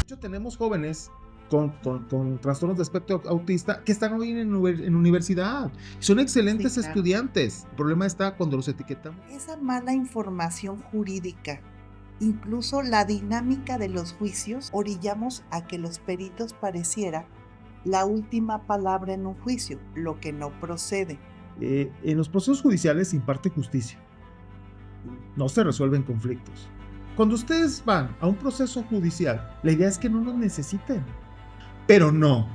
hecho, tenemos jóvenes con trastornos de espectro autista que están hoy en universidad. Son Sí, excelentes claro. estudiantes. El problema está cuando los etiquetamos. Esa mala información jurídica, incluso la dinámica de los juicios, orillamos a que los peritos pareciera la última palabra en un juicio, lo que no procede. En los procesos judiciales se imparte justicia, no se resuelven conflictos. Cuando ustedes van a un proceso judicial, la idea es que no nos necesiten. Pero no,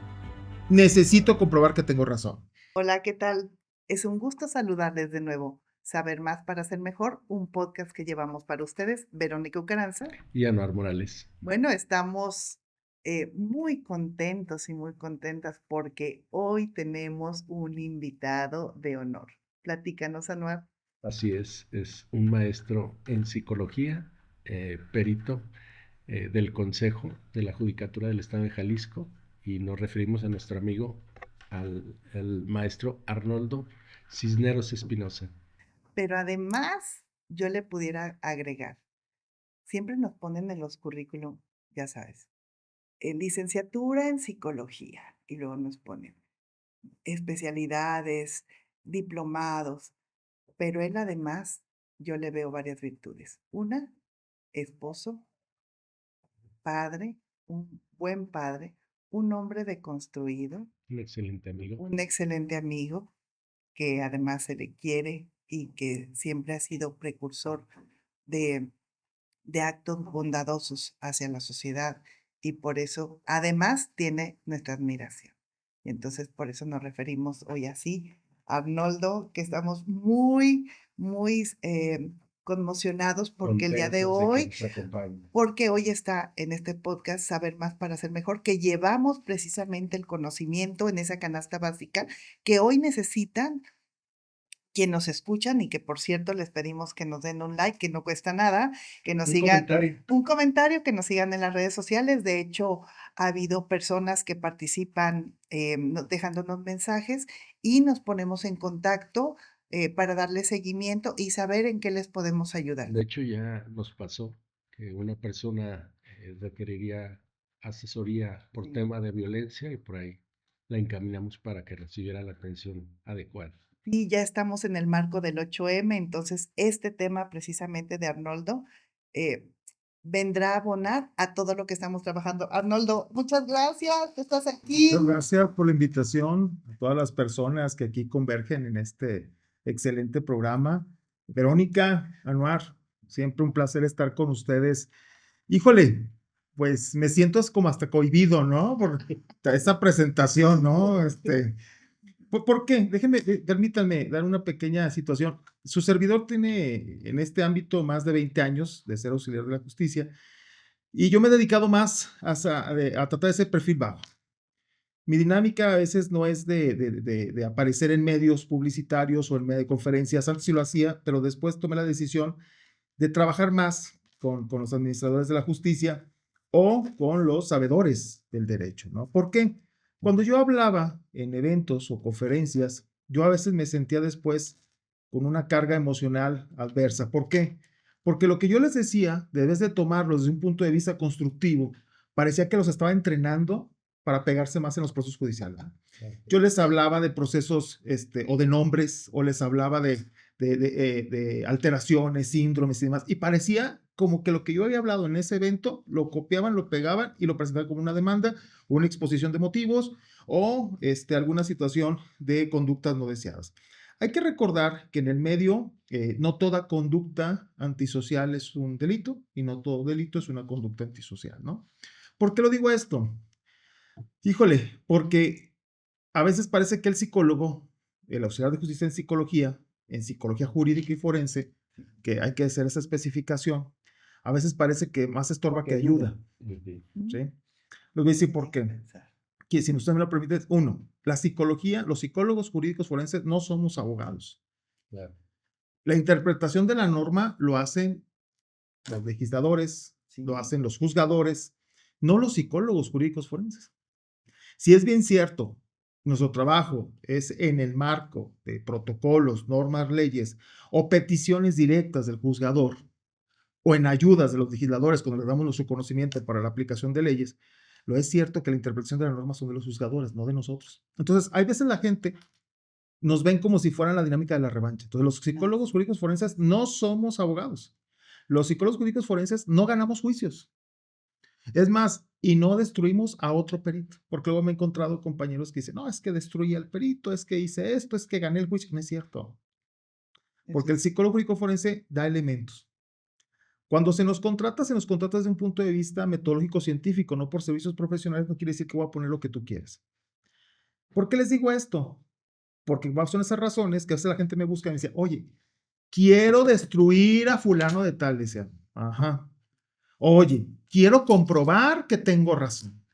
necesito comprobar que tengo razón. Hola, ¿qué tal? Es un gusto saludarles de nuevo. Saber más para ser mejor, un podcast que llevamos para ustedes, Verónica Ucaranza. Y Anuar Morales. Bueno, estamos muy contentos y muy contentas porque hoy tenemos un invitado de honor. Platícanos, Anuar. Así es un maestro en psicología, perito del Consejo de la Judicatura del Estado de Jalisco, y nos referimos a nuestro amigo, al maestro Arnoldo Cisneros Espinosa. Pero además, yo le pudiera agregar, siempre nos ponen en los currículum, ya sabes, en licenciatura en psicología, y luego nos ponen especialidades, diplomados, pero él además, yo le veo varias virtudes. Una, esposo, padre, un buen padre, un hombre deconstruido, Un excelente amigo. un excelente amigo que además se le quiere y que siempre ha sido precursor de, de actos bondadosos hacia la sociedad y por eso además tiene nuestra admiración. Y entonces por eso nos referimos hoy así, Arnoldo, que estamos muy conmocionados porque el día de Contentos de que hoy nos acompañe. porque hoy está en este podcast Saber Más para Ser Mejor, que llevamos precisamente el conocimiento en esa canasta básica que hoy necesitan quien nos escuchan y que por cierto les pedimos que nos den un like, que no cuesta nada, que nos Un sigan, comentario. un comentario, que nos sigan en las redes sociales. De hecho, ha habido personas que participan dejándonos mensajes y nos ponemos en contacto para darle seguimiento y saber en qué les podemos ayudar. De hecho, ya nos pasó que una persona requeriría asesoría por Sí. tema de violencia, y por ahí la encaminamos para que recibiera la atención adecuada. Sí, ya estamos en el marco del 8M, entonces este tema precisamente de Arnoldo eh, vendrá a abonar a todo lo que estamos trabajando. Arnoldo, muchas gracias, que estás aquí. Muchas gracias por la invitación a todas las personas que aquí convergen en este excelente programa. Verónica, Anuar, siempre un placer estar con ustedes. Híjole, pues me siento como hasta cohibido, ¿no? Por esa presentación, ¿no? ¿Por qué? Permítanme dar una pequeña situación. Su servidor tiene en este ámbito más de 20 años de ser auxiliar de la justicia y yo me he dedicado más a tratar ese perfil bajo. Mi dinámica a veces no es de aparecer en medios publicitarios o en medio de conferencias. Antes sí lo hacía, pero después tomé la decisión de trabajar más con los administradores de la justicia o con los sabedores del derecho, ¿no? ¿Por qué? Cuando yo hablaba en eventos o conferencias, yo a veces me sentía después con una carga emocional adversa. ¿Por qué? Porque lo que yo les decía, debes de tomarlo desde un punto de vista constructivo, parecía que los estaba entrenando para pegarse más en los procesos judiciales. Yo les hablaba de procesos o de nombres, o les hablaba de alteraciones, síndromes y demás, y parecía como que lo que yo había hablado en ese evento lo copiaban, lo pegaban y lo presentaban como una demanda, una exposición de motivos o alguna situación de conductas no deseadas. Hay que recordar que en el medio no toda conducta antisocial es un delito y no todo delito es una conducta antisocial, ¿no? ¿Por qué lo digo esto? Híjole, porque a veces parece que el psicólogo, el auxiliar de justicia en psicología jurídica y forense, que hay que hacer esa especificación, a veces parece que más estorba que ayuda. ¿Sí? Les voy a decir por qué. Que si usted me lo permite, uno, la psicología, los psicólogos jurídicos forenses no somos abogados. Claro. La interpretación de la norma lo hacen los legisladores, lo hacen los juzgadores, no los psicólogos jurídicos forenses. Si es bien cierto, nuestro trabajo es en el marco de protocolos, normas, leyes o peticiones directas del juzgador o en ayudas de los legisladores cuando les damos nuestro conocimiento para la aplicación de leyes, lo es cierto que la interpretación de las normas son de los juzgadores, no de nosotros. Entonces, hay veces la gente nos ven como si fueran la dinámica de la revancha. Entonces, los psicólogos jurídicos forenses no somos abogados. Los psicólogos jurídicos forenses no ganamos juicios. Es más, y no destruimos a otro perito, porque luego me he encontrado compañeros que dicen, no, es que destruí al perito, es que hice esto, es que gané el juicio. No es cierto, porque el psicólogo jurídico forense da elementos. Cuando se nos contrata desde un punto de vista metodológico científico, no por servicios profesionales, no quiere decir que voy a poner lo que tú quieres. ¿Por qué les digo esto? Porque son esas razones que a veces la gente me busca y me dice, oye, quiero destruir a fulano de tal, decía, ajá. Oye, quiero comprobar que tengo razón.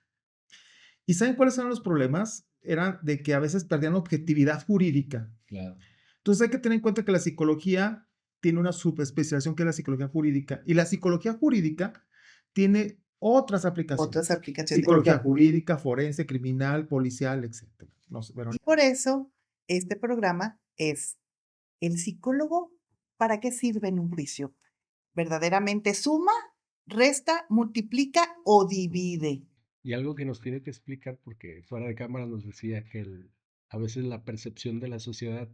¿Y saben cuáles eran los problemas? Eran de que a veces perdían objetividad jurídica. Claro. Entonces hay que tener en cuenta que la psicología tiene una subespecialización que es la psicología jurídica. Y la psicología jurídica tiene otras aplicaciones. Otras aplicaciones. Psicología jurídica, forense, criminal, policial, etc. No sé, Y por eso este programa es el psicólogo, ¿para qué sirve en un juicio? ¿Verdaderamente suma, resta, multiplica o divide? Y algo que nos tiene que explicar, porque fuera de cámara nos decía que a veces la percepción de la sociedad,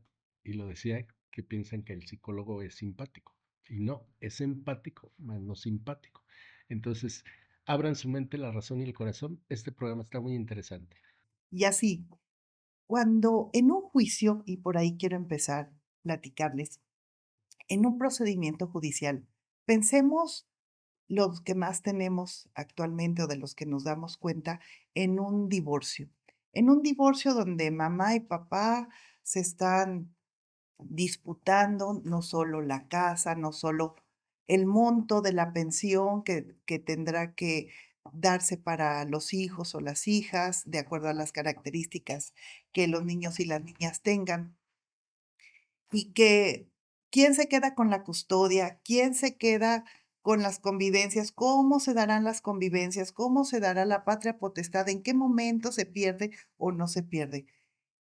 y lo decía, que piensan que el psicólogo es simpático. Y no, es empático, más no simpático. Entonces, abran su mente, la razón y el corazón. Este programa está muy interesante. Y así, cuando en un juicio, y por ahí quiero empezar a platicarles, en un procedimiento judicial, pensemos los que más tenemos actualmente o de los que nos damos cuenta en un divorcio. En un divorcio donde mamá y papá se están disputando no solo la casa, no solo el monto de la pensión que tendrá que darse para los hijos o las hijas, de acuerdo a las características que los niños y las niñas tengan, y que quién se queda con la custodia, quién se queda con las convivencias, cómo se darán las convivencias, cómo se dará la patria potestad, en qué momento se pierde o no se pierde.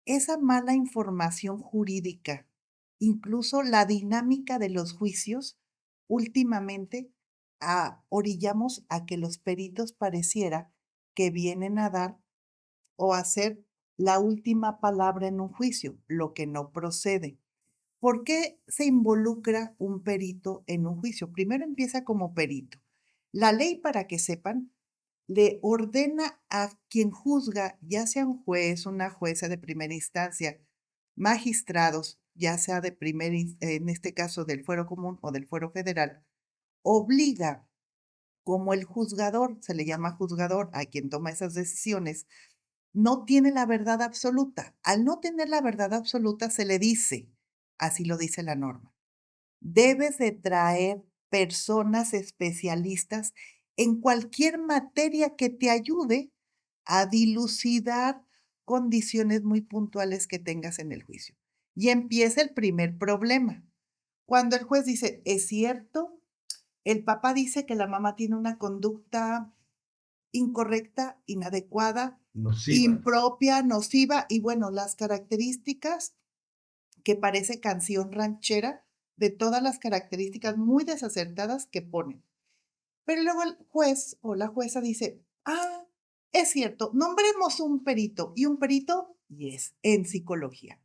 Esa mala información jurídica, incluso la dinámica de los juicios, últimamente orillamos a que los peritos pareciera que vienen a dar o a hacer la última palabra en un juicio, lo que no procede. ¿Por qué se involucra un perito en un juicio? Primero empieza como perito. La ley, para que sepan, le ordena a quien juzga, ya sea un juez, una jueza de primera instancia, magistrados, ya sea de en este caso del fuero común o del fuero federal, obliga, como el juzgador, se le llama juzgador a quien toma esas decisiones, no tiene la verdad absoluta. Al no tener la verdad absoluta, se le dice, así lo dice la norma, debes de traer personas especialistas en cualquier materia que te ayude a dilucidar condiciones muy puntuales que tengas en el juicio. Y empieza el primer problema. Cuando el juez dice, es cierto, el papá dice que la mamá tiene una conducta incorrecta, inadecuada, Nociva. impropia, nociva, y bueno, las características que parece canción ranchera de todas las características muy desacertadas que ponen. Pero luego el juez o la jueza dice, ah, es cierto, nombremos un perito, y un perito, y es en psicología.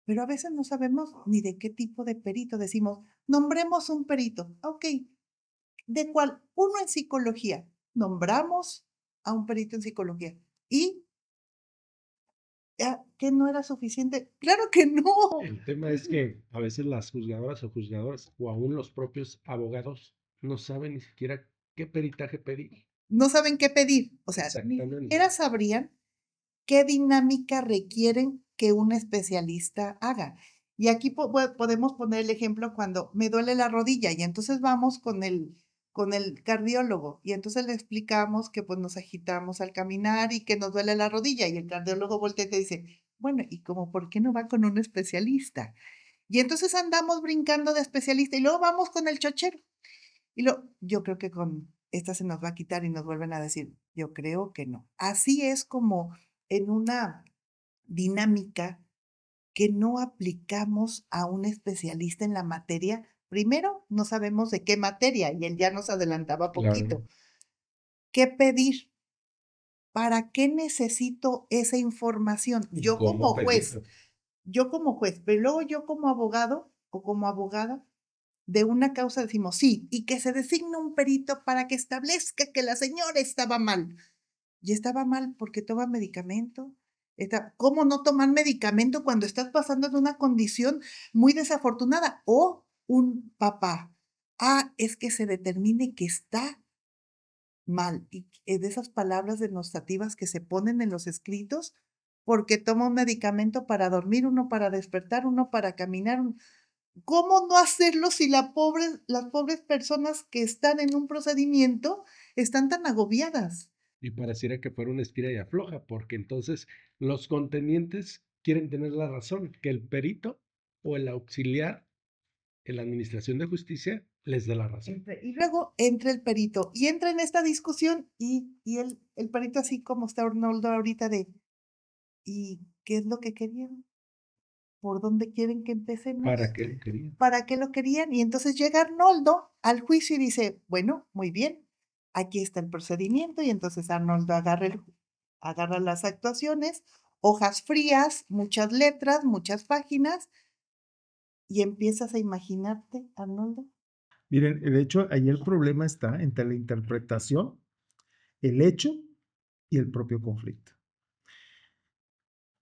Pero a veces no sabemos ni de qué tipo de perito. Decimos, nombremos un perito. Ok, ¿de cuál? Uno en psicología. Nombramos a un perito en psicología. ¿Y que no era suficiente? ¡Claro que no! El tema es que a veces las juzgadoras o juzgadores o aún los propios abogados no saben ni siquiera qué peritaje pedir. No saben qué pedir. O sea, ni Exactamente. siquiera sabrían qué dinámica requieren que un especialista haga. Y aquí podemos poner el ejemplo cuando me duele la rodilla y entonces vamos con el cardiólogo y entonces le explicamos que pues nos agitamos al caminar y que nos duele la rodilla y el cardiólogo voltea y te dice, bueno, ¿y cómo por qué no va con un especialista? Y entonces andamos brincando de especialista y luego vamos con el chochero. Yo creo que con esta se nos va a quitar y nos vuelven a decir, yo creo que no. Así es como en una dinámica que no aplicamos a un especialista en la materia Primero, no sabemos de qué materia, y él ya nos adelantaba poquito. Claro. ¿Qué pedir? ¿Para qué necesito esa información? ¿Y Yo cómo como juez, pedirlo? pero luego yo como abogado o como abogada de una causa decimos sí, y que se designe un perito para que establezca que la señora estaba mal. Y estaba mal porque toma medicamento. ¿Cómo no tomar medicamento cuando estás pasando en una condición muy desafortunada? O un papá, es que se determine que está mal. Y de esas palabras denostativas que se ponen en los escritos, porque toma un medicamento para dormir, uno para despertar, uno para caminar. ¿Cómo no hacerlo si las pobres personas que están en un procedimiento están tan agobiadas? Y pareciera que fuera una estira y afloja, porque entonces los contendientes quieren tener la razón, que el perito o el auxiliar en la administración de justicia les dé la razón. Y luego entra el perito y entra en esta discusión y el perito así como está Arnoldo ahorita ¿y qué es lo que querían? ¿Por dónde quieren que empecemos? ¿Para qué lo querían? ¿Para qué lo querían? Y entonces llega Arnoldo al juicio y dice, bueno, muy bien, aquí está el procedimiento. Y entonces Arnoldo agarra las actuaciones, hojas frías, muchas letras, muchas páginas, y empiezas a imaginarte, Arnoldo. Miren, de hecho, ahí el problema está entre la interpretación, el hecho y el propio conflicto.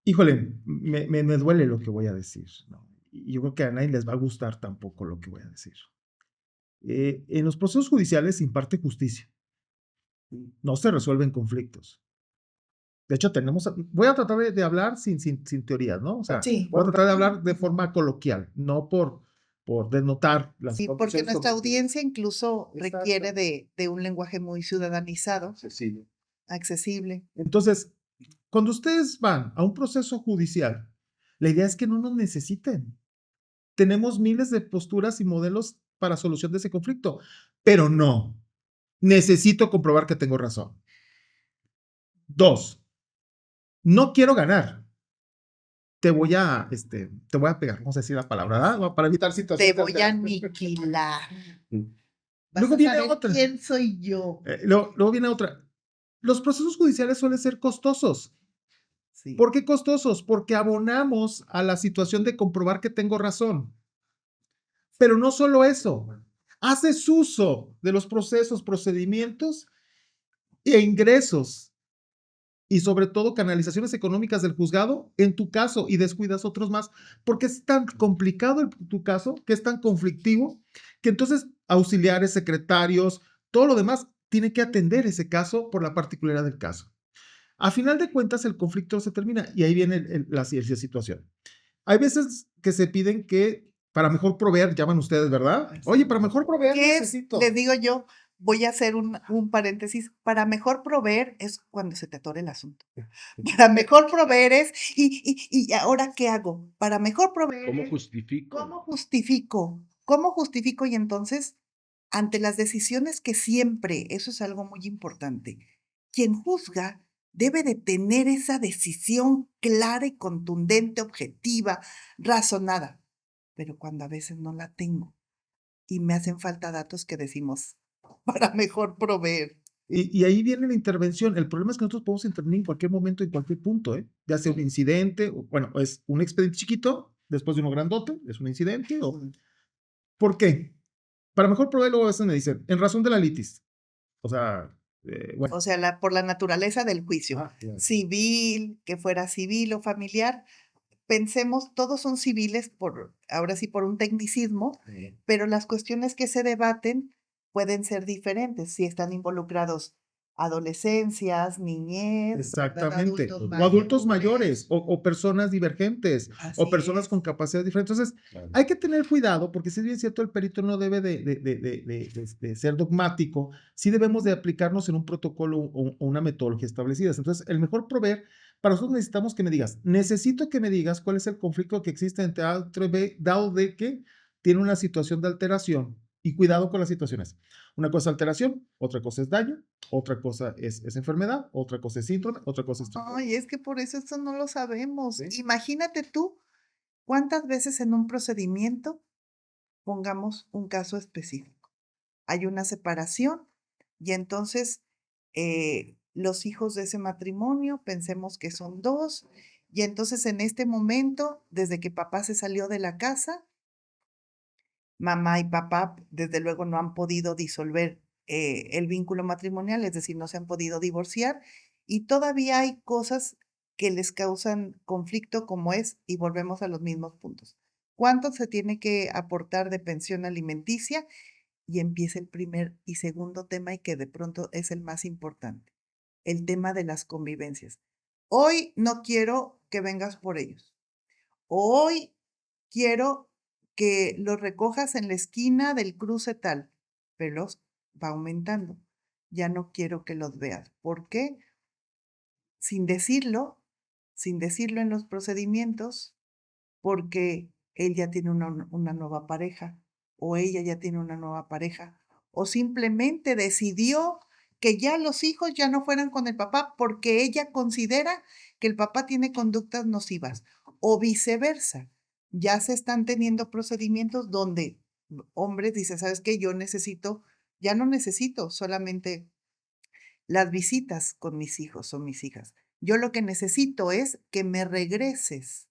Híjole, me duele lo que voy a decir, ¿no? Y yo creo que a nadie les va a gustar tampoco lo que voy a decir. En los procesos judiciales se imparte justicia, no se resuelven conflictos. De hecho, voy a tratar de hablar sin teorías, ¿no? O sea, Sí. voy a tratar de hablar de forma coloquial, no por denotar las Sí, porque condiciones nuestra objetivas. audiencia incluso requiere Exacto. de un lenguaje muy ciudadanizado, Sí. accesible. Entonces, cuando ustedes van a un proceso judicial, la idea es que no nos necesiten. Tenemos miles de posturas y modelos para solución de ese conflicto, pero no. Necesito comprobar que tengo razón. 2, no quiero ganar. Te voy a pegar, vamos a decir la palabra, ¿verdad? Para evitar Te situaciones. voy a aniquilar. Vas Luego a viene saber otra. quién soy yo. Luego viene otra. Los procesos judiciales suelen ser costosos. Sí. ¿Por qué costosos? Porque abonamos a la situación de comprobar que tengo razón. Pero no solo eso, haces uso de los procesos, procedimientos e ingresos y sobre todo canalizaciones económicas del juzgado en tu caso y descuidas otros más, porque es tan complicado tu caso, que es tan conflictivo, que entonces auxiliares, secretarios, todo lo demás tiene que atender ese caso por la particularidad del caso. A final de cuentas, el conflicto se termina y ahí viene la situación. Hay veces que se piden que para mejor proveer, llaman ustedes, ¿verdad? Oye, para mejor proveer ¿Qué necesito. es? Les digo yo, voy a hacer un paréntesis. Para mejor proveer es cuando se te atore el asunto. Para mejor proveer es, ¿y ahora qué hago? Para mejor proveer ¿Cómo es, justifico? ¿cómo justifico? ¿Cómo justifico? Y entonces, ante las decisiones que siempre, eso es algo muy importante, quien juzga debe de tener esa decisión clara y contundente, objetiva, razonada. Pero cuando a veces no la tengo y me hacen falta datos que decimos para mejor proveer. Y ahí viene la intervención. El problema es que nosotros podemos intervenir en cualquier momento, en cualquier punto, ¿eh? Ya sea un incidente, bueno, es un expediente chiquito, después de uno grandote, es un incidente. ¿Por qué? Para mejor proveer, luego a veces me dicen, en razón de la litis. O sea, bueno. O sea, por la naturaleza del juicio, Claro. civil, que fuera civil o familiar, pensemos, todos son civiles ahora sí, por un tecnicismo, pero las cuestiones que se debaten pueden ser diferentes si están involucrados adolescencias, niñez, Exactamente. O adultos mayores, o personas divergentes, o personas con capacidades diferentes. Entonces, hay que tener cuidado, porque si es bien cierto, el perito no debe de ser dogmático, sí debemos de aplicarnos en un protocolo o una metodología establecida. Entonces, el mejor proveer, para nosotros necesitamos que me digas, necesito que me digas cuál es el conflicto que existe entre A y B, dado de que tiene una situación de alteración. Y cuidado con las situaciones. Una cosa es alteración, otra cosa es daño, otra cosa es enfermedad, otra cosa es síndrome, otra cosa es... Ay, es que por eso no lo sabemos. ¿Sí? Imagínate tú cuántas veces en un procedimiento pongamos un caso específico. Hay una separación y entonces los hijos de ese matrimonio, pensemos que son 2, y entonces en este momento, desde que papá se salió de la casa, mamá y papá, desde luego, no han podido disolver el vínculo matrimonial, es decir, no se han podido divorciar, y todavía hay cosas que les causan conflicto, como es, y volvemos a los mismos puntos. ¿Cuánto se tiene que aportar de pensión alimenticia? Y empieza el primer y segundo tema, y que de pronto es el más importante, el tema de las convivencias. Hoy no quiero que vengas por ellos. Hoy quiero que los recojas en la esquina del cruce tal, pero va aumentando. Ya no quiero que los veas. ¿Por qué? Sin decirlo, sin decirlo en los procedimientos, porque él ya tiene una nueva pareja, o ella ya tiene una nueva pareja, o simplemente decidió que ya los hijos ya no fueran con el papá porque ella considera que el papá tiene conductas nocivas, o viceversa. Ya se están teniendo procedimientos donde hombres dicen, ¿sabes qué? Yo necesito, ya no necesito solamente las visitas con mis hijos o mis hijas. Yo lo que necesito es que me regreses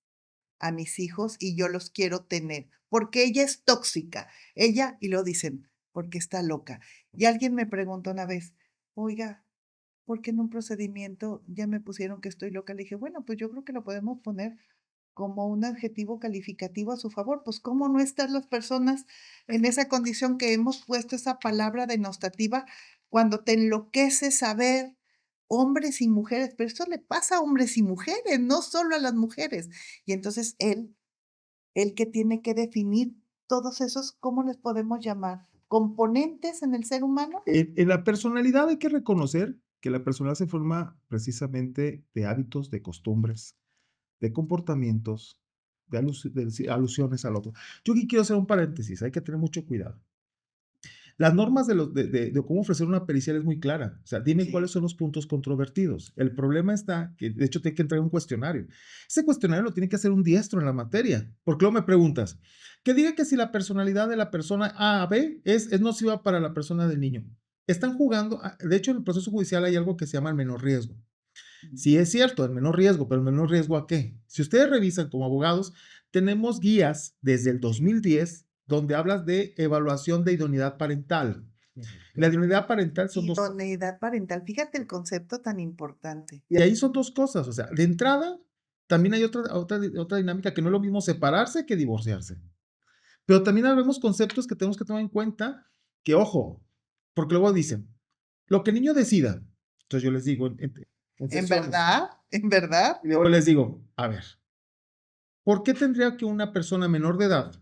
a mis hijos y yo los quiero tener, porque ella es tóxica. Ella, y lo dicen, porque está loca. Y alguien me preguntó una vez, oiga, ¿por qué en un procedimiento ya me pusieron que estoy loca? Le dije, bueno, pues yo creo que lo podemos poner como un adjetivo calificativo a su favor. Pues, ¿cómo no están las personas en esa condición que hemos puesto esa palabra denostativa cuando te enloquece saber hombres y mujeres? Pero esto le pasa a hombres y mujeres, no solo a las mujeres. Y entonces él que tiene que definir todos esos, ¿cómo les podemos llamar? ¿Componentes en el ser humano? En la personalidad hay que reconocer que la personalidad se forma precisamente de hábitos, de costumbres, de comportamientos, de alusiones al otro. Yo aquí quiero hacer un paréntesis, hay que tener mucho cuidado. Las normas de cómo ofrecer una pericial es muy clara. O sea, dime Sí. cuáles son los puntos controvertidos. El problema está que, de hecho, tiene que entrar un cuestionario. Ese cuestionario lo tiene que hacer un diestro en la materia. Porque luego me preguntas, que diga que si la personalidad de la persona A a B es nociva para la persona del niño. Están jugando, de hecho, en el proceso judicial hay algo que se llama el menor riesgo. Sí es cierto, el menor riesgo, pero el menor riesgo ¿a qué? Si ustedes revisan como abogados, tenemos guías desde el 2010 donde hablas de evaluación de idoneidad parental. La idoneidad parental son dos. Idoneidad parental, fíjate el concepto tan importante. Y ahí son dos cosas. O sea, de entrada, también hay otra dinámica que no es lo mismo separarse que divorciarse. Pero también habemos conceptos que tenemos que tomar en cuenta que, ojo, porque luego dicen, lo que el niño decida. Entonces yo les digo, ¿En sesiones, verdad? ¿En verdad? y luego les digo, a ver, ¿por qué tendría que una persona menor de edad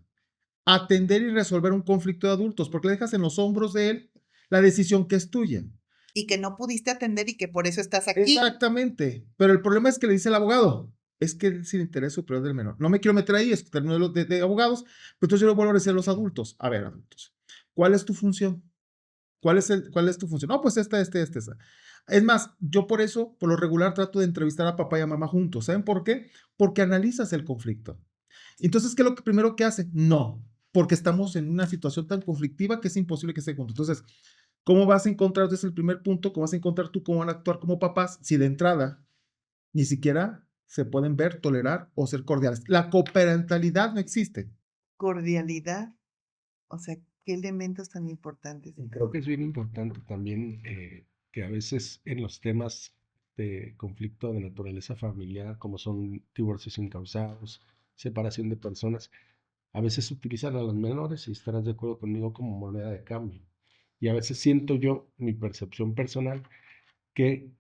atender y resolver un conflicto de adultos? Porque le dejas en los hombros de él la decisión que es tuya. Y que no pudiste atender y que por eso estás aquí. Exactamente. Pero el problema es que le dice el abogado, es que es el interés superior del menor. No me quiero meter ahí, es término de abogados, pero entonces yo le vuelvo a decir a los adultos. A ver, adultos, ¿cuál es tu función? ¿Cuál es tu función? No, pues esta. Es más, yo por eso, por lo regular, trato de entrevistar a papá y a mamá juntos. ¿Saben por qué? Porque analizas el conflicto. Entonces, ¿qué es lo primero que hace? No, porque estamos en una situación tan conflictiva que es imposible que esté juntos. Entonces, ¿cómo vas a encontrar, desde el primer punto, cómo vas a encontrar tú cómo van a actuar como papás si de entrada ni siquiera se pueden ver, tolerar o ser cordiales? La coparentalidad no existe. Cordialidad. O sea, qué elementos tan importantes. Y creo que es bien importante también que a veces en los temas de conflicto de naturaleza familiar, como son divorcios incausados, separación de personas, a veces utilizan a los menores, y estarás de acuerdo conmigo, como moneda de cambio. Y a veces siento yo, mi percepción personal, que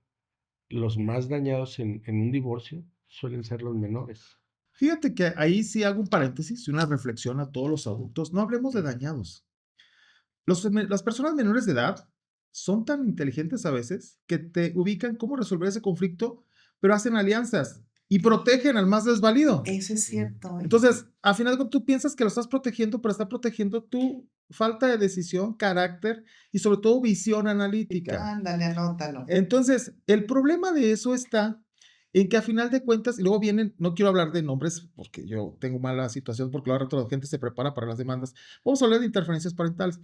los más dañados en un divorcio suelen ser los menores. Fíjate que ahí sí hago un paréntesis y una reflexión a todos los adultos. No hablemos de dañados. Las personas menores de edad son tan inteligentes a veces que te ubican cómo resolver ese conflicto, pero hacen alianzas y protegen al más desvalido. Eso es cierto. Entonces, al final tú piensas que lo estás protegiendo, pero está protegiendo tu falta de decisión, carácter y sobre todo visión analítica. Ándale, anótalo. Entonces, el problema de eso está en que a final de cuentas, y luego vienen, no quiero hablar de nombres porque yo tengo mala situación, porque la otra gente se prepara para las demandas. Vamos a hablar de interferencias parentales.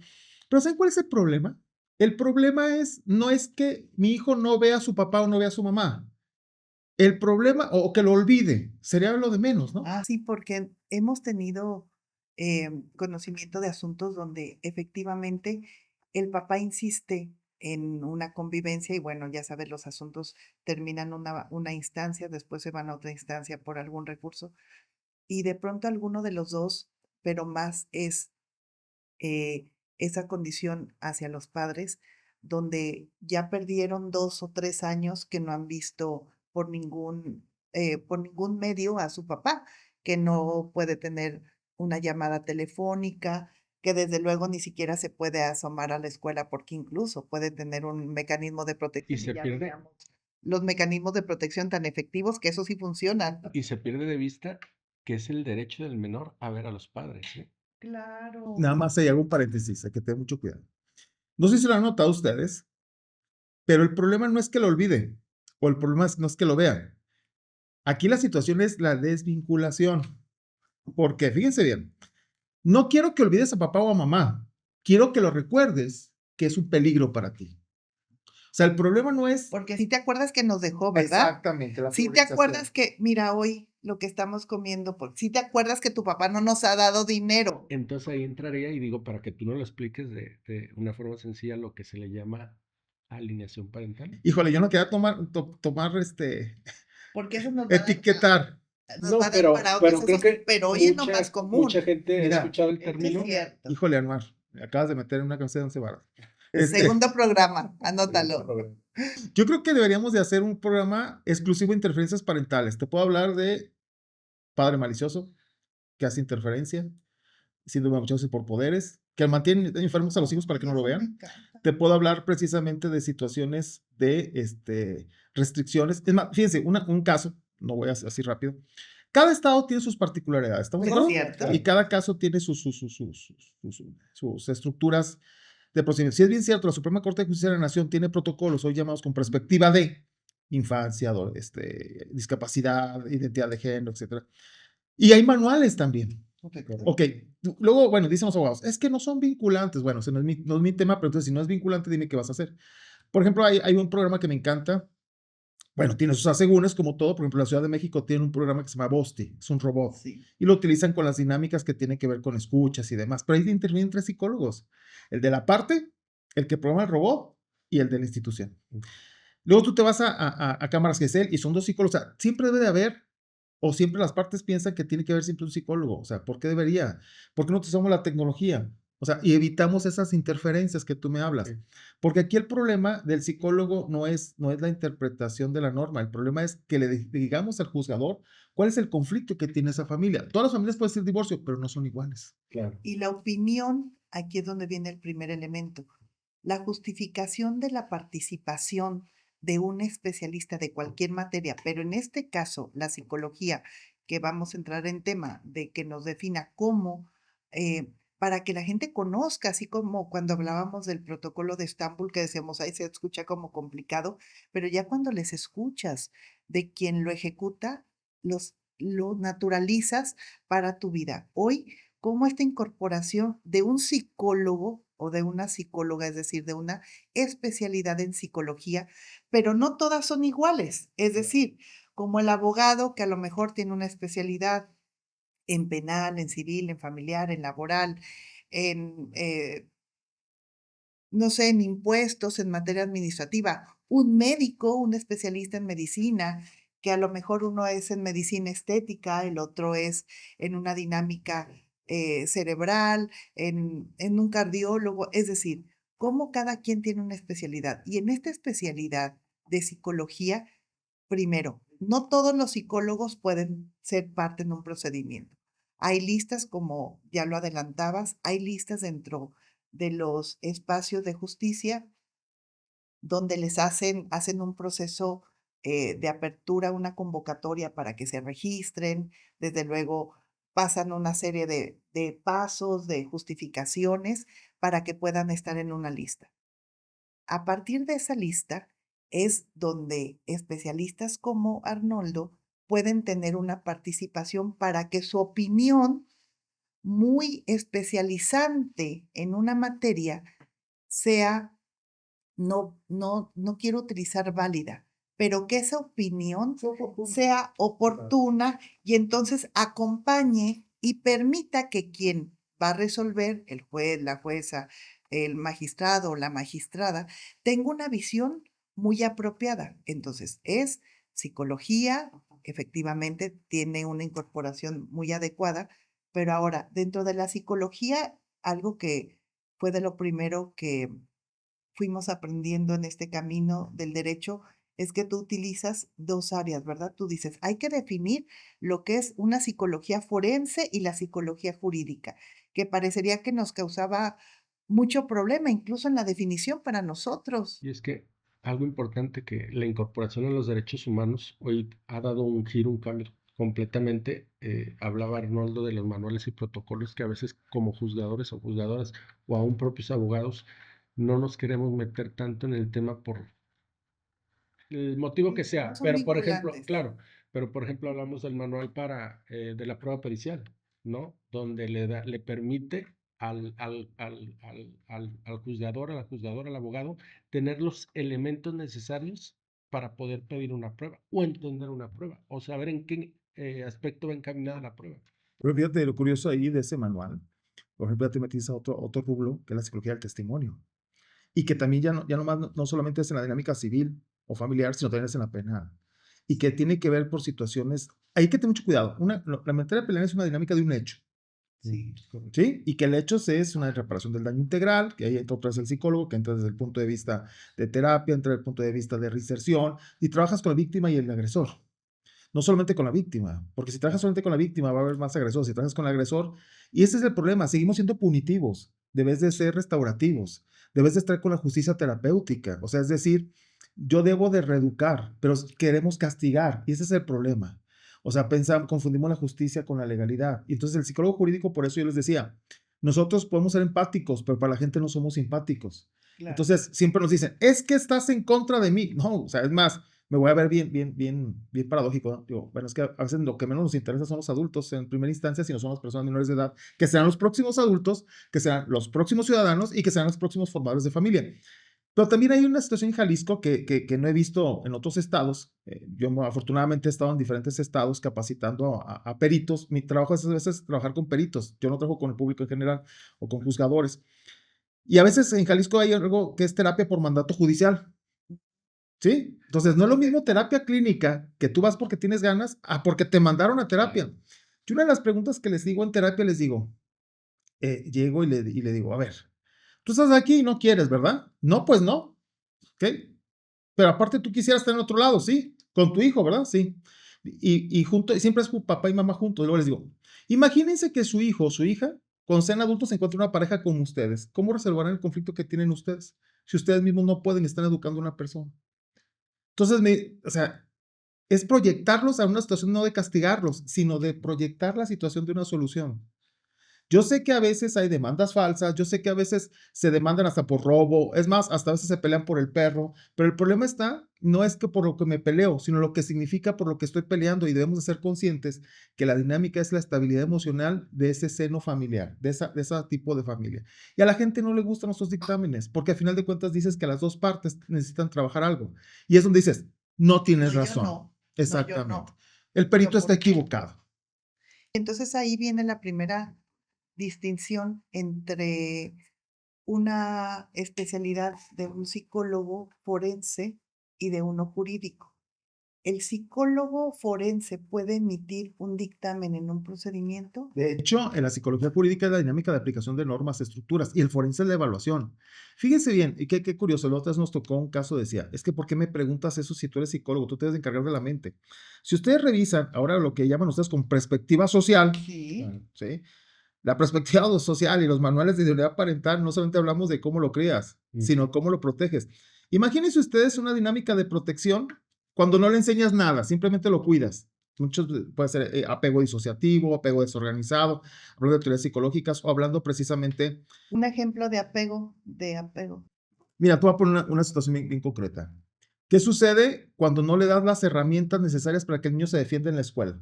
Pero ¿saben cuál es el problema? El problema no es que mi hijo no vea a su papá o no vea a su mamá. El problema, o que lo olvide, sería lo de menos, ¿no? Sí, porque hemos tenido conocimiento de asuntos donde efectivamente el papá insiste en una convivencia y bueno, ya sabes, los asuntos terminan una instancia, después se van a otra instancia por algún recurso y de pronto alguno de los dos, pero más es eh, esa condición hacia los padres, donde ya perdieron 2 o 3 años que no han visto por ningún medio a su papá, que no puede tener una llamada telefónica, que desde luego ni siquiera se puede asomar a la escuela porque incluso puede tener un mecanismo de Y protección y se ya pierde, veíamos los mecanismos de protección tan efectivos que eso sí funcionan. y se pierde de vista que es el derecho del menor a ver a los padres, ¿eh? Claro. Nada más hay algún paréntesis, hay que tener mucho cuidado. No sé si lo han notado ustedes, pero el problema no es que lo olviden, o el problema no es que lo vean. Aquí la situación es la desvinculación. Porque, fíjense bien, no quiero que olvides a papá o a mamá, quiero que lo recuerdes que es un peligro para ti. O sea, el problema no es... Porque si te acuerdas que nos dejó, ¿verdad? Exactamente, la Si te acuerdas que, mira, hoy lo que estamos comiendo, si te acuerdas que tu papá no nos ha dado dinero. Entonces ahí entraría y digo, para que tú no lo expliques de una forma sencilla, lo que se le llama alineación parental. Híjole, yo no quería tomar Porque eso nos etiquetar. No, va a dar pero, para pero otros creo asuntos, que pero hoy es lo más mucha común. gente ha Mira, escuchado el Eso es término. cierto. Híjole, Anuar, me acabas de meter en una canción de 11 varas. Segundo programa, anótalo. Yo creo que deberíamos de hacer un programa exclusivo de interferencias parentales. Te puedo hablar de padre malicioso, que hace interferencia, síndrome de Munchausen por poderes, que mantienen enfermos a los hijos para que no lo Eso me vean. encanta. Te puedo hablar precisamente de situaciones de restricciones. Es más, fíjense, un caso, no voy a hacer así rápido. Cada estado tiene sus particularidades, ¿estamos de Eso es acuerdo? cierto. Y cada caso tiene sus estructuras de procedimiento. Si es bien cierto, la Suprema Corte de Justicia de la Nación tiene protocolos hoy llamados con perspectiva de infancia, discapacidad, identidad de género, etc. Y hay manuales también. Ok, luego, bueno, dicen los abogados, es que no son vinculantes. Bueno, ese no es mi tema, pero entonces si no es vinculante, dime qué vas a hacer. Por ejemplo, hay un programa que me encanta. Bueno, tiene sus asegúnes, como todo. Por ejemplo, la Ciudad de México tiene un programa que se llama Bosti, es un robot. Sí. Y lo utilizan con las dinámicas que tienen que ver con escuchas y demás. Pero ahí intervienen 3 psicólogos: el de la parte, el que programa el robot y el de la institución. Luego tú te vas a cámaras GESEL y son 2 psicólogos. O sea, siempre debe de haber, o siempre las partes piensan que tiene que haber siempre un psicólogo. O sea, ¿por qué debería? ¿Por qué no utilizamos la tecnología? O sea, y evitamos esas interferencias que tú me hablas. Sí. Porque aquí el problema del psicólogo no es la interpretación de la norma. El problema es que le digamos al juzgador cuál es el conflicto que tiene esa familia. Todas las familias pueden ser divorcio, pero no son iguales. Claro. Y la opinión, aquí es donde viene el primer elemento. La justificación de la participación de un especialista de cualquier materia, pero en este caso la psicología, que vamos a entrar en tema de que nos defina cómo, para que la gente conozca, así como cuando hablábamos del protocolo de Estambul, que decíamos, ahí se escucha como complicado, pero ya cuando les escuchas de quien lo ejecuta, lo naturalizas para tu vida. Hoy, cómo esta incorporación de un psicólogo o de una psicóloga, es decir, de una especialidad en psicología, pero no todas son iguales. Es decir, como el abogado que a lo mejor tiene una especialidad en penal, en civil, en familiar, en laboral, en, no sé, en impuestos, en materia administrativa, un médico, un especialista en medicina, que a lo mejor uno es en medicina estética, el otro es en una dinámica cerebral, en un cardiólogo, es decir, cómo cada quien tiene una especialidad. Y en esta especialidad de psicología, primero, no todos los psicólogos pueden ser parte en un procedimiento. Hay listas, como ya lo adelantabas, hay listas dentro de los espacios de justicia donde les hacen un proceso de apertura, una convocatoria para que se registren. Desde luego pasan una serie de pasos, de justificaciones para que puedan estar en una lista. A partir de esa lista, es donde especialistas como Arnoldo pueden tener una participación para que su opinión muy especializante en una materia sea, no quiero utilizar válida, pero que esa opinión sea oportuna y entonces acompañe y permita que quien va a resolver, el juez, la jueza, el magistrado o la magistrada, tenga una visión muy apropiada. Entonces, es psicología, efectivamente tiene una incorporación muy adecuada, pero ahora, dentro de la psicología, algo que fue de lo primero que fuimos aprendiendo en este camino del derecho es que tú utilizas dos áreas, ¿verdad? Tú dices, hay que definir lo que es una psicología forense y la psicología jurídica, que parecería que nos causaba mucho problema, incluso en la definición para nosotros. Y es que algo importante que la incorporación a los derechos humanos hoy ha dado un giro, un cambio completamente. Hablaba Arnoldo de los manuales y protocolos que a veces como juzgadores o juzgadoras o aún propios abogados no nos queremos meter tanto en el tema por el motivo que Sí, no sea. son Pero por ejemplo, vinculantes. claro, pero por ejemplo hablamos del manual de la prueba pericial, ¿no? Donde le permite al juzgador, a la juzgadora, al abogado, tener los elementos necesarios para poder pedir una prueba o entender una prueba o saber en qué aspecto va encaminada la prueba. Pero fíjate lo curioso ahí de ese manual. Por ejemplo, ya te metiste a otro rubro, que es la psicología del testimonio. Y que también no solamente es en la dinámica civil o familiar, sino también es en la penal. Y que tiene que ver por situaciones. Hay que tener mucho cuidado. La materia penal es una dinámica de un hecho. Sí. ¿Sí? Y que el hecho es una reparación del daño integral, que ahí entra otra vez el psicólogo, que entra desde el punto de vista de terapia, entra desde el punto de vista de reinserción, y trabajas con la víctima y el agresor. No solamente con la víctima, porque si trabajas solamente con la víctima va a haber más agresores, si trabajas con el agresor, y ese es el problema, seguimos siendo punitivos, debes de ser restaurativos, debes de estar con la justicia terapéutica, o sea, es decir, yo debo de reeducar, pero queremos castigar, y ese es el problema. O sea, confundimos la justicia con la legalidad. Y entonces el psicólogo jurídico, por eso yo les decía, nosotros podemos ser empáticos, pero para la gente no somos simpáticos. Claro. Entonces siempre nos dicen, es que estás en contra de mí. No, o sea, es más, me voy a ver bien paradójico, ¿no? Digo, bueno, es que a veces lo que menos nos interesa son los adultos en primera instancia, sino son las personas menores de edad, que serán los próximos adultos, que serán los próximos ciudadanos y que serán los próximos formadores de familia. Pero también hay una situación en Jalisco que no he visto en otros estados. Yo afortunadamente he estado en diferentes estados capacitando a peritos. Mi trabajo es a veces trabajar con peritos. Yo no trabajo con el público en general o con juzgadores. Y a veces en Jalisco hay algo que es terapia por mandato judicial. ¿Sí? Entonces, no es lo mismo terapia clínica, que tú vas porque tienes ganas, a porque te mandaron a terapia. Y una de las preguntas que les digo en terapia, les digo, llego y le digo, a ver, tú estás aquí y no quieres, ¿verdad? No, pues no. ¿Ok? Pero aparte tú quisieras estar en otro lado, ¿sí? Con tu hijo, ¿verdad? Sí. Y siempre es papá y mamá juntos. Y luego les digo, imagínense que su hijo o su hija, cuando sean adultos, se encuentren una pareja con ustedes. ¿Cómo resolverán el conflicto que tienen ustedes? Si ustedes mismos no pueden estar educando a una persona. Entonces, o sea, es proyectarlos a una situación no de castigarlos, sino de proyectar la situación de una solución. Yo sé que a veces hay demandas falsas, yo sé que a veces se demandan hasta por robo, es más, hasta a veces se pelean por el perro, pero el problema no es que por lo que me peleo, sino lo que significa por lo que estoy peleando y debemos de ser conscientes que la dinámica es la estabilidad emocional de ese seno familiar, de ese tipo de familia. Y a la gente no le gustan nuestros dictámenes, porque al final de cuentas dices que las dos partes necesitan trabajar algo. Y es donde dices, no tienes razón. No. Exactamente. El perito está equivocado. Entonces ahí viene la primera distinción entre una especialidad de un psicólogo forense y de uno jurídico. ¿El psicólogo forense puede emitir un dictamen en un procedimiento? De hecho, en la psicología jurídica es la dinámica de aplicación de normas, estructuras, y el forense es la evaluación. Fíjense bien, y qué curioso, la otra vez nos tocó un caso, decía, es que ¿por qué me preguntas eso si tú eres psicólogo? Tú te debes de encargar de la mente. Si ustedes revisan ahora lo que llaman ustedes con perspectiva social, Sí. ¿sí? La perspectiva social y los manuales de identidad parental, no solamente hablamos de cómo lo crías, sino cómo lo proteges. Imagínense ustedes una dinámica de protección cuando no le enseñas nada, simplemente lo cuidas. Muchos puede ser apego disociativo, apego desorganizado, hablando de teorías psicológicas o hablando precisamente. Un ejemplo de apego. Mira, te voy a poner una situación bien concreta. ¿Qué sucede cuando no le das las herramientas necesarias para que el niño se defienda en la escuela?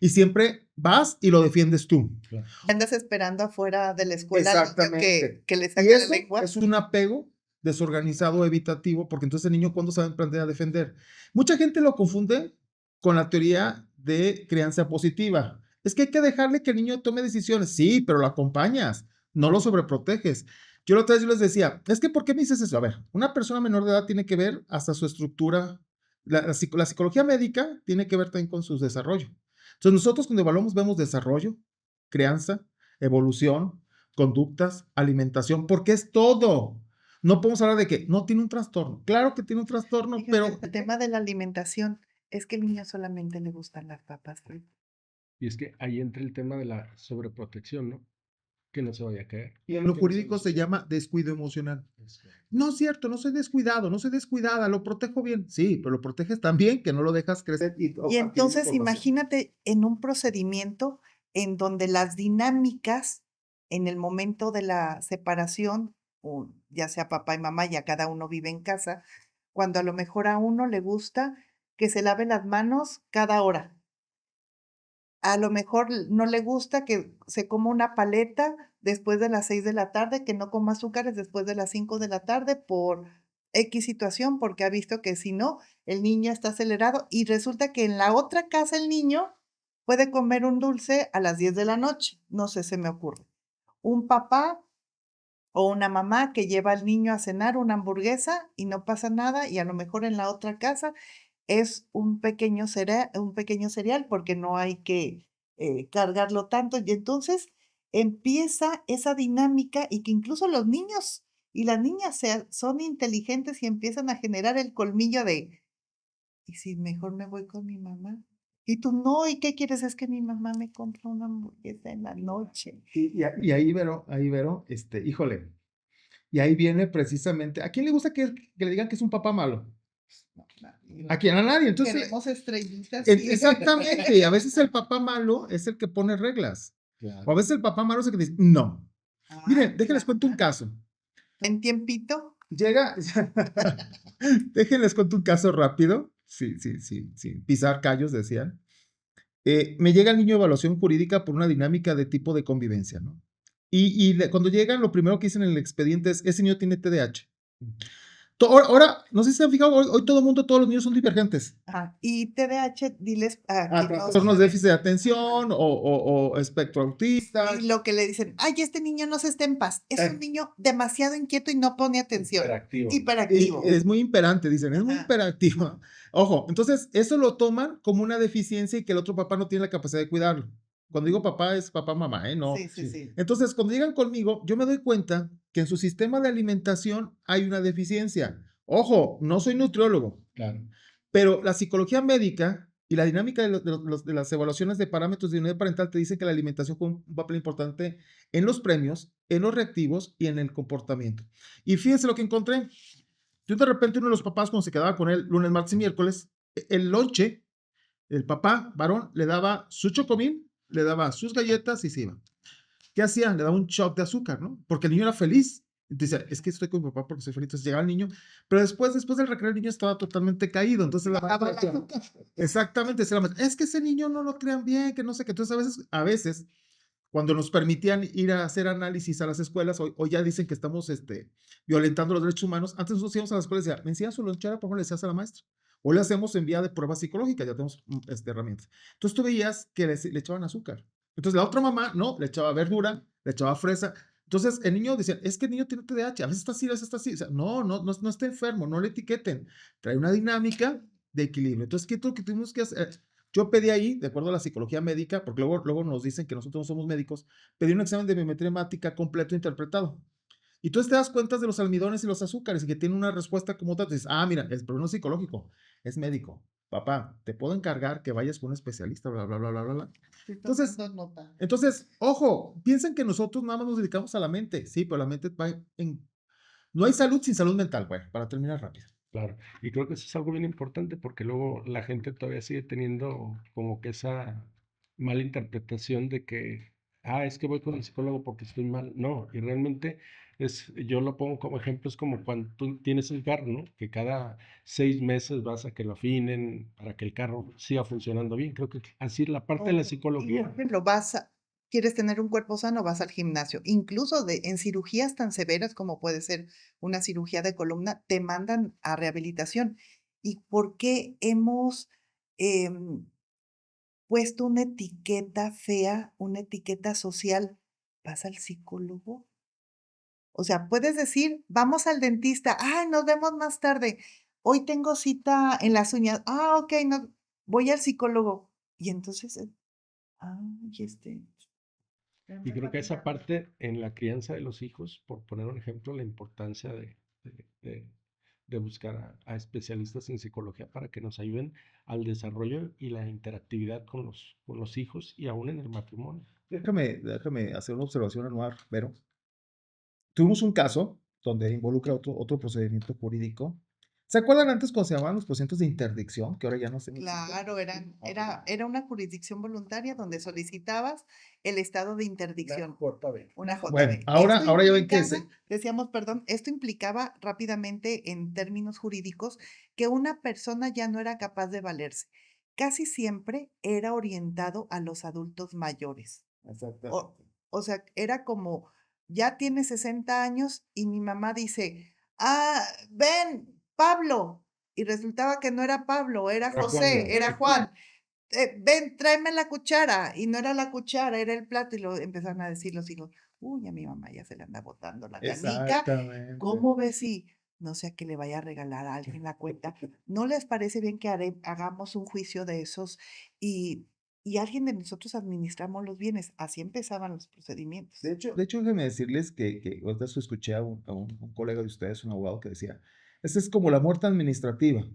Y siempre vas y lo defiendes tú. Andas esperando afuera de la escuela al niño Exactamente. que le Y saque la eso lengua. es un apego desorganizado evitativo, porque entonces el niño, ¿cuándo se va a aprender a defender? Mucha gente lo confunde con la teoría de crianza positiva. Es que hay que dejarle que el niño tome decisiones. Sí, pero lo acompañas, no lo sobreproteges. Yo la otra vez yo les decía, es que ¿por qué me dices eso? A ver, una persona menor de edad tiene que ver hasta su estructura. La psicología médica tiene que ver también con su desarrollo. Entonces nosotros cuando evaluamos vemos desarrollo, crianza, evolución, conductas, alimentación, porque es todo. No podemos hablar de que no tiene un trastorno. Claro que tiene un trastorno, Fíjate, pero el tema de la alimentación es que al niño solamente le gustan las papas fritas. Y es que ahí entra el tema de la sobreprotección, ¿no? Que no se vaya a caer. y en lo jurídico se llama descuido emocional. No es cierto, no soy descuidado, no soy descuidada, lo protejo bien. Sí, pero lo proteges tan bien que no lo dejas crecer. Y entonces imagínate en un procedimiento en donde las dinámicas en el momento de la separación, o ya sea papá y mamá, ya cada uno vive en casa, cuando a lo mejor a uno le gusta que se lave las manos cada hora. A lo mejor no le gusta que se coma una paleta después de las 6 de la tarde, que no coma azúcares después de las 5 de la tarde por X situación, porque ha visto que si no, el niño está acelerado y resulta que en la otra casa el niño puede comer un dulce a las 10 de la noche. No sé, se me ocurre. Un papá o una mamá que lleva al niño a cenar una hamburguesa y no pasa nada y a lo mejor en la otra casa es un pequeño cereal porque no hay que cargarlo tanto. Y entonces empieza esa dinámica y que incluso los niños y las niñas son inteligentes y empiezan a generar el colmillo de, ¿y si mejor me voy con mi mamá? Y tú no, ¿y qué quieres? Es que mi mamá me compra una hamburguesa en la noche. Y ahí, Vero, híjole, y ahí viene precisamente, ¿a quién le gusta que le digan que es un papá malo? ¿A quién? A nadie. Entonces, Queremos estrellitas. exactamente, y a veces el papá malo es el que pone reglas. O a veces el papá malo es el que dice, no. Miren, déjenles cuento un caso. En tiempito. Llega, déjenles cuento un caso rápido, sí, pisar callos, decían. Me llega el niño de evaluación jurídica por una dinámica de tipo de convivencia, ¿no? Cuando llegan, lo primero que dicen en el expediente es, ese niño tiene TDAH. Ahora, no sé si se han fijado, hoy todo el mundo, todos los niños son divergentes. Y TDAH, diles a que no Trastornos de déficit de atención o espectro autista. y lo que le dicen, ay, este niño no se está en paz, es un niño demasiado inquieto y no pone atención. Hiperactivo. Hiperactivo. Es muy imperante, dicen, es muy Ajá. hiperactivo. Ojo, entonces eso lo toman como una deficiencia y que el otro papá no tiene la capacidad de cuidarlo. Cuando digo papá es papá, mamá, ¿eh? No. Sí. Entonces, cuando llegan conmigo, yo me doy cuenta que en su sistema de alimentación hay una deficiencia. Ojo, no soy nutriólogo. Claro. Pero la psicología médica y la dinámica de las evaluaciones de parámetros de unidad parental te dice que la alimentación juega un papel importante en los premios, en los reactivos y en el comportamiento. Y fíjense lo que encontré. Yo de repente uno de los papás cuando se quedaba con él lunes, martes y miércoles, el lonche, el papá varón le daba su chocomil, le daba sus galletas y se iba. ¿Qué hacía? Le daba un shot de azúcar, ¿no? Porque el niño era feliz. Dice, es que estoy con mi papá porque soy feliz. Entonces llegaba el niño, pero después del recreo el niño estaba totalmente caído. Entonces la maestra decía, exactamente, es que ese niño no lo crean bien, que no sé qué. Entonces a veces, cuando nos permitían ir a hacer análisis a las escuelas, hoy ya dicen que estamos violentando los derechos humanos. Antes nosotros íbamos a la escuela y decía, me enseñas su lonchera, por favor, le decías a la maestra. Hoy le hacemos en vía de prueba psicológica, ya tenemos herramientas. Entonces tú veías que le echaban azúcar. Entonces la otra mamá, no, le echaba verdura, le echaba fresa. Entonces el niño decía, es que el niño tiene TDAH, a veces está así, a veces está así. O sea, no está enfermo, no le etiqueten. Trae una dinámica de equilibrio. Entonces, ¿qué es lo que tuvimos que hacer? Yo pedí ahí, de acuerdo a la psicología médica, porque luego nos dicen que nosotros no somos médicos, pedí un examen de biometría hemática completo interpretado. Y tú te das cuenta de los almidones y los azúcares y que tiene una respuesta como tal. Dices, mira, el problema no es psicológico, es médico. Papá, te puedo encargar que vayas con un especialista, bla, bla, bla, bla, bla. Entonces, ojo, piensen que nosotros nada más nos dedicamos a la mente. Sí, pero la mente va en... No hay salud sin salud mental, güey, para terminar rápido. Claro, y creo que eso es algo bien importante porque luego la gente todavía sigue teniendo como que esa mala interpretación de que, es que voy con el psicólogo porque estoy mal. No, y realmente Yo lo pongo como ejemplo, es como cuando tú tienes el carro, ¿no? Que cada 6 meses vas a que lo afinen para que el carro siga funcionando bien. Creo que así es la parte de la Y, por psicología. ejemplo, quieres tener un cuerpo sano, vas al gimnasio. Incluso en cirugías tan severas como puede ser una cirugía de columna, te mandan a rehabilitación. ¿Y por qué hemos em, puesto una etiqueta fea, una etiqueta social? ¿Vas al psicólogo? O sea, puedes decir, vamos al dentista, ay, nos vemos más tarde. Hoy tengo cita en las uñas. Ah, ok, no, voy al psicólogo. Y entonces, ay, Y dame creo que esa rápido. parte en la crianza de los hijos, por poner un ejemplo, la importancia de- de- de buscar a especialistas en psicología para que nos ayuden al desarrollo y la interactividad con los hijos y aún en el matrimonio. Déjame hacer una observación, Anuar, Vero. Tuvimos un caso donde involucra otro procedimiento jurídico. ¿Se acuerdan antes cuando se llamaban los procedimientos de interdicción? Que ahora ya no se existen. Claro, era una jurisdicción voluntaria donde solicitabas el estado de interdicción. Una Bueno, JB. ahora ya ven que Decíamos, perdón, esto implicaba rápidamente en términos jurídicos que una persona ya no era capaz de valerse. Casi siempre era orientado a los adultos mayores. Exactamente. O sea, era como, ya tiene 60 años y mi mamá dice, ven, Pablo. Y resultaba que no era Pablo, era Era José, Juan. era Juan. Ven, tráeme la cuchara. Y no era la cuchara, era el plato. Y lo empezaron a decir los hijos, uy, a mi mamá ya se le anda botando la canica. Exactamente. ¿Cómo ves si no sé a que le vaya a regalar a alguien la cuenta? ¿No les parece bien que hagamos un juicio de esos y alguien de nosotros administramos los bienes? Así empezaban los procedimientos. De hecho, déjenme decirles que ahorita escuché a un colega de ustedes, un abogado, que decía, esta es como la muerte administrativa,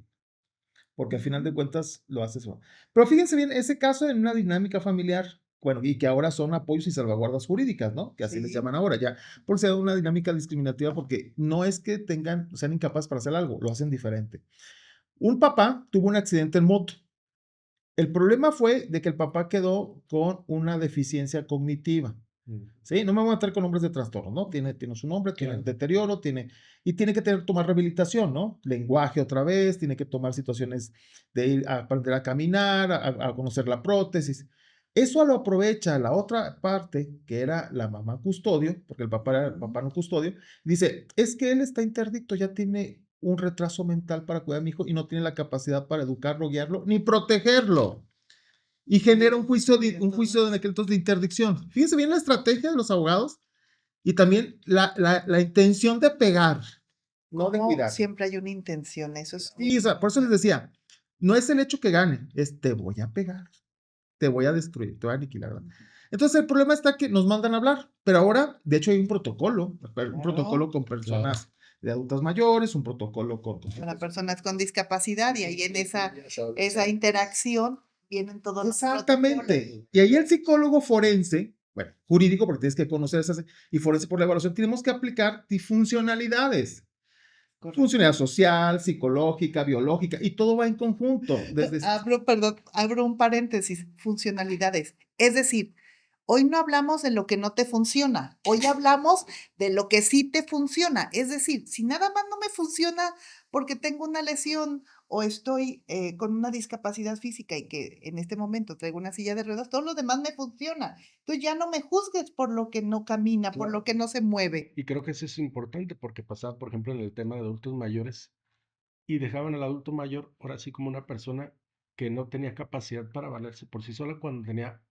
porque al final de cuentas lo haces. Pero fíjense bien, ese caso en una dinámica familiar, bueno, y que ahora son apoyos y salvaguardas jurídicas, ¿no? Que así les Sí. llaman ahora, ya, por ser una dinámica discriminativa, porque no es que sean incapaces para hacer algo, lo hacen diferente. Un papá tuvo un accidente en moto. El problema fue de que el papá quedó con una deficiencia cognitiva. Sí, no me voy a meter con nombres de trastorno, ¿no? Tiene su nombre, tiene Claro. deterioro, y tiene que tomar rehabilitación, ¿no? Lenguaje otra vez, tiene que tomar situaciones de ir a aprender a caminar, a conocer la prótesis. Eso lo aprovecha la otra parte, que era la mamá custodio, porque el papá era el papá no custodio, dice, es que él está interdicto, ya tiene un retraso mental para cuidar a mi hijo y no tiene la capacidad para educarlo, guiarlo, ni protegerlo. Y genera un juicio en aquel entonces de interdicción. Fíjense bien la estrategia de los abogados y también la intención de pegar, no de Como cuidar. siempre hay una intención, eso es Sí, o sea, por eso les decía, no es el hecho que gane, es te voy a pegar, te voy a destruir, te voy a aniquilar. ¿Verdad? Entonces el problema está que nos mandan a hablar, pero ahora, de hecho, hay un protocolo con personas de adultas mayores, un protocolo con para personas con discapacidad y ahí en esa interacción vienen todos los protocolos. Exactamente. Y ahí el psicólogo forense, bueno, jurídico, porque tienes que conocer esas, y forense por la evaluación, tenemos que aplicar funcionalidades. Correcto. Funcionalidad social, psicológica, biológica, y todo va en conjunto. Abro un paréntesis, funcionalidades. Es decir, hoy no hablamos de lo que no te funciona, hoy hablamos de lo que sí te funciona. Es decir, si nada más no me funciona porque tengo una lesión o estoy con una discapacidad física y que en este momento traigo una silla de ruedas, todo lo demás me funciona. Entonces ya no me juzgues por lo que no camina, por lo que no se mueve. Y creo que eso es importante porque pasaba, por ejemplo, en el tema de adultos mayores y dejaban al adulto mayor ahora sí como una persona que no tenía capacidad para valerse por sí sola cuando tenía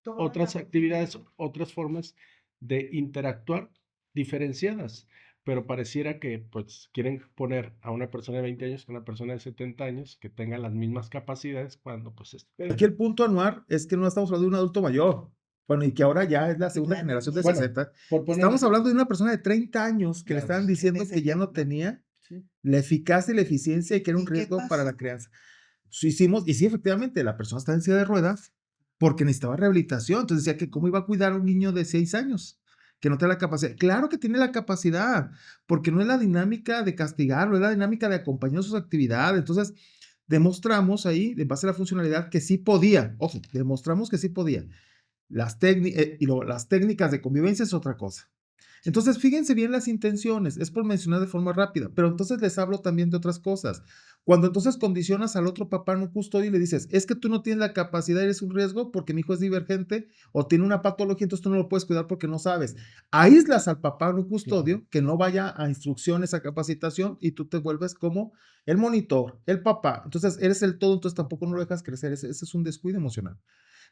otras actividades, otras formas de interactuar diferenciadas, pero pareciera que pues quieren poner a una persona de 20 años con una persona de 70 años que tengan las mismas capacidades cuando pues Aquí el punto, Anuar, es que no estamos hablando de un adulto mayor. Bueno, y que ahora ya es la segunda generación de Bueno, 60. por poner, Estamos hablando de una persona de 30 años que le Claro. estaban diciendo que ya no tenía la eficacia y la eficiencia y que era un ¿Y qué riesgo para la pasó? crianza. Hicimos, y sí, efectivamente, la persona estaba en silla de ruedas porque necesitaba rehabilitación. Entonces decía que cómo iba a cuidar a un niño de 6 años que no tiene la capacidad. Claro que tiene la capacidad, porque no es la dinámica de castigarlo, es la dinámica de acompañar sus actividades. Entonces, demostramos ahí, en base a la funcionalidad, que sí podía. Ojo, demostramos que sí podía. Las técnicas de convivencia es otra cosa. Entonces, fíjense bien las intenciones, es por mencionar de forma rápida, pero entonces les hablo también de otras cosas. Cuando entonces condicionas al otro papá no custodio y le dices, es que tú no tienes la capacidad, eres un riesgo porque mi hijo es divergente o tiene una patología, entonces tú no lo puedes cuidar porque no sabes. Aíslas al papá no custodio, que no vaya a instrucciones, a capacitación y tú te vuelves como el monitor, el papá. Entonces eres el todo, entonces tampoco no lo dejas crecer. Ese es un descuido emocional.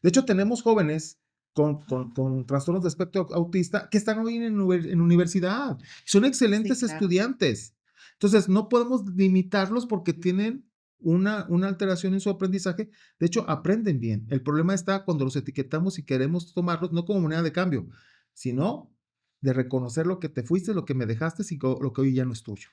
De hecho, tenemos jóvenes con trastornos de espectro autista que están hoy en universidad. Son Sí, excelentes claro. estudiantes. Entonces, no podemos limitarlos porque tienen una alteración en su aprendizaje. De hecho, aprenden bien. El problema está cuando los etiquetamos y queremos tomarlos no como moneda de cambio, sino de reconocer lo que te fuiste, lo que me dejaste y lo que hoy ya no es tuyo.